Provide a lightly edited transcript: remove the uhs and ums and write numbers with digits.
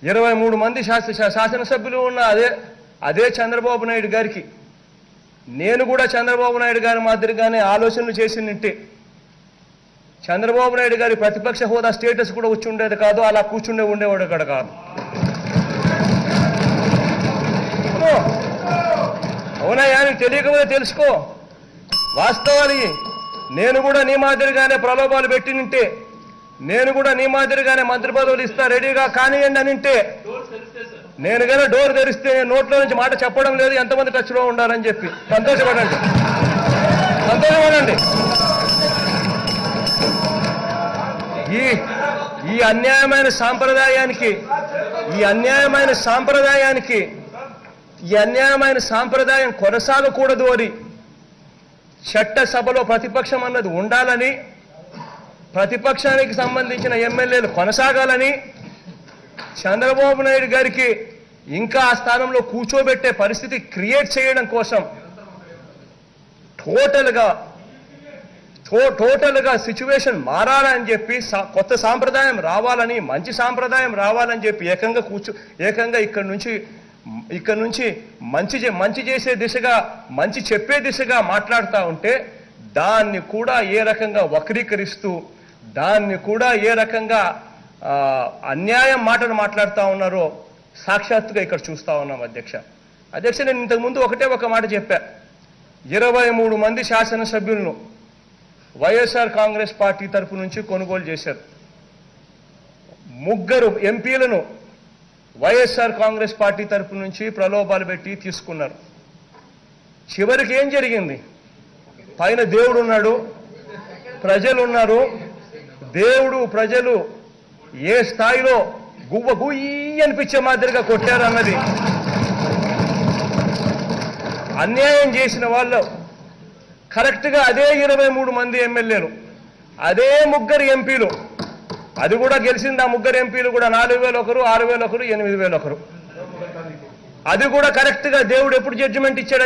23 మంది శాసనసభ్యులు ఉన్న అదే చంద్రబాబు నాయుడు గారికి నేను కూడా చంద్రబాబు నాయుడు గారి మాదిరిగానే ఆలోచనలు చేసినట్టే చంద్రబాబు నాయుడు గారి ప్రతిపక్ష హోదా స్టేటస్ కూడా వచ్చి ఉండేది కాదు, అలా ఉండేవాడు అక్కడ కాదు. అవునయ్యా, నీకు తెలియకపోతే తెలుసుకో వాస్తవాలు. నేను కూడా నీ మాదిరిగానే ప్రలోభాలు పెట్టినింటే, నేను కూడా నీ మాదిరిగానే మంత్రి పదవులు ఇస్తా రెడీగా కానివ్వండి అనింటే, నేను కనుక డోర్ తెరిస్తే నోట్లో నుంచి మాట చెప్పడం లేదు, ఎంతమంది టచ్లో ఉండాలని చెప్పి సంతోషపడండి. ఈ అన్యాయమైన సాంప్రదాయం కొనసాగకూడదు అని చట్టసభలో ప్రతిపక్షం అన్నది ఉండాలని, ప్రతిపక్షానికి సంబంధించిన ఎమ్మెల్యేలు కొనసాగాలని, చంద్రబాబు నాయుడు గారికి ఇంకా ఆ స్థానంలో కూర్చోబెట్టే పరిస్థితి క్రియేట్ చేయడం కోసం టోటల్గా సిచ్యువేషన్ మారాలని చెప్పి, కొత్త సాంప్రదాయం రావాలని, మంచి సాంప్రదాయం రావాలని చెప్పి ఏకంగా ఇక్కడ నుంచి మంచి చేసే దిశగా, మంచి చెప్పే దిశగా మాట్లాడుతూ ఉంటే, దాన్ని కూడా ఏ రకంగా వక్రీకరిస్తూ, దాన్ని కూడా ఏ రకంగా అన్యాయం మాటలు మాట్లాడుతూ ఉన్నారో సాక్షాత్తుగా ఇక్కడ చూస్తూ ఉన్నాం. అధ్యక్ష, నేను ఇంతకుముందు ఒక మాట చెప్పా. 23 మంది శాసనసభ్యులను వైఎస్ఆర్ కాంగ్రెస్ పార్టీ తరపు నుంచి కొనుగోలు చేశారు. 3 ఎంపీలను వైఎస్ఆర్ కాంగ్రెస్ పార్టీ తరపు నుంచి ప్రలోభాలు పెట్టి తీసుకున్నారు. చివరికి ఏం జరిగింది? పైన దేవుడు ఉన్నాడు, ప్రజలు ఉన్నారు. దేవుడు ప్రజలు ఏ స్థాయిలో గుయ్యి అనిపించే మాదిరిగా కొట్టారు అన్నది, అన్యాయం చేసిన వాళ్ళు కరెక్ట్గా అదే 23 మంది ఎమ్మెల్యేలు, అదే 3 ఎంపీలు, అది కూడా గెలిచింది. ఆ 3 ఎంపీలు కూడా 4,000 ఒకరు, 6,000 ఒకరు, 8,000 ఒకరు. అది కూడా కరెక్ట్గా దేవుడు ఎప్పుడు జడ్జిమెంట్ ఇచ్చాడు?